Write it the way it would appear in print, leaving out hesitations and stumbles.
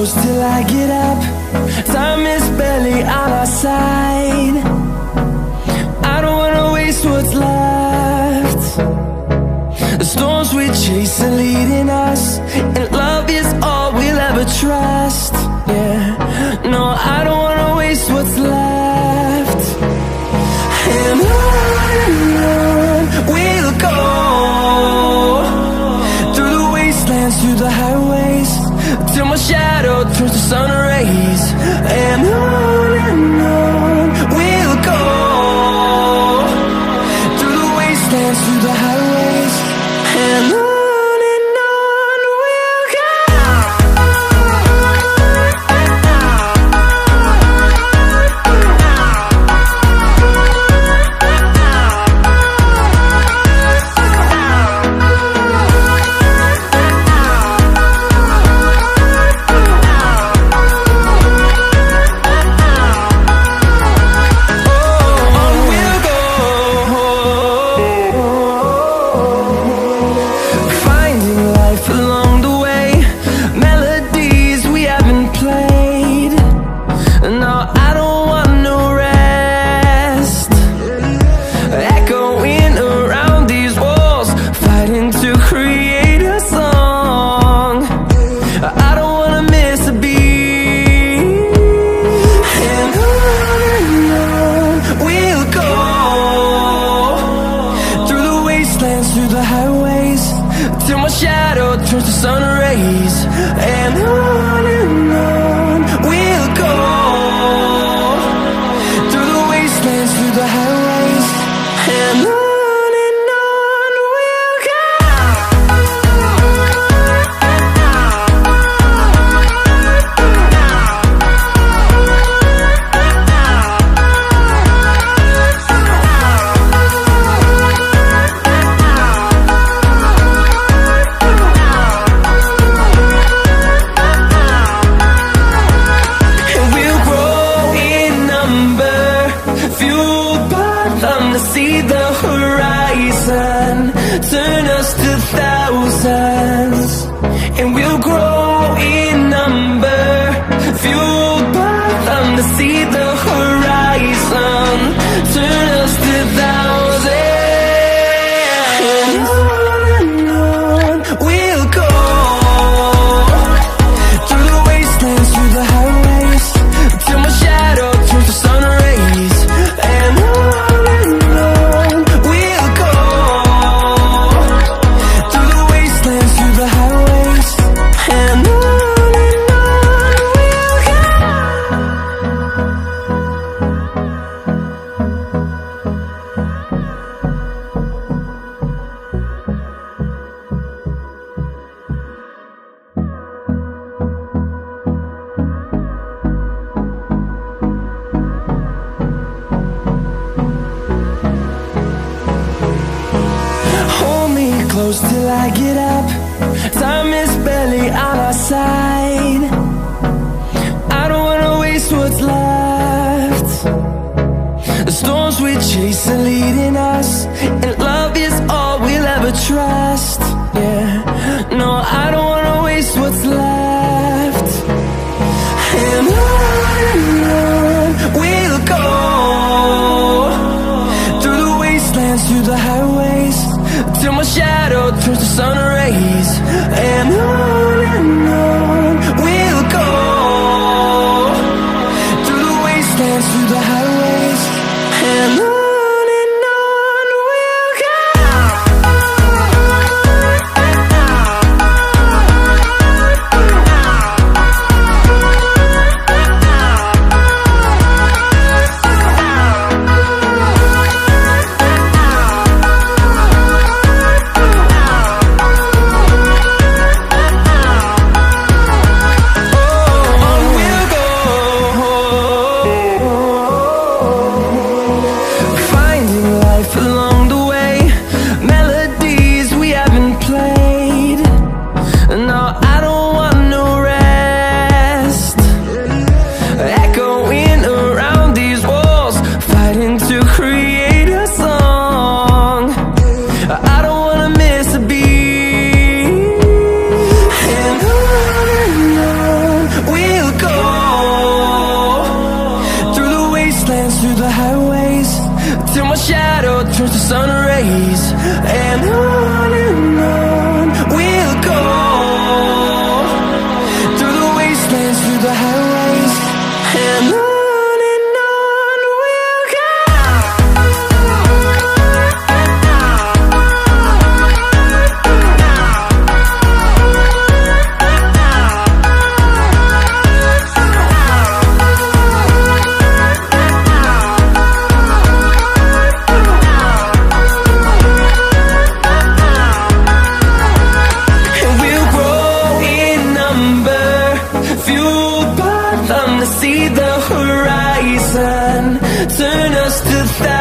close till I get up. Time is barely on our side. I don't wanna waste what's left. The storms we chase are leading us, and love is all we'll ever trust. Yeah, no, I don't wanna waste what's left. And on we'll go, through the wastelands, through the highways, till my shadow turns to sun rays. And on we'll go, through the wastelands, through the highways, and on we'll go. Through the highways, till my shadow turns to sun rays. And on we'll go, through the wastelands, through the highways, and on we'll go. See the horizon, turn us to thousands, and we'll grow in number, fueled by them to see the horizon, turn us to thousands. And on we'll go, through the wastelands, through the highways, till my shadow turns to sun rays. And close till I get up. Time is barely on our side. I don't wanna waste what's left. The storms we chase are leading us, and love is all we'll ever trust. Yeah, no, I don't wanna waste what's left. And on we'll go, through the wastelands, through the highways, till my shadow turns to sun rays. And on we'll go, through the wastelands, through the highways, and on we'll go. wastelands, through the highways, till my shadow turns to sun rays. And on we'll go, through the wastelands, through the highways, and on. See the horizon, turn us to thousands.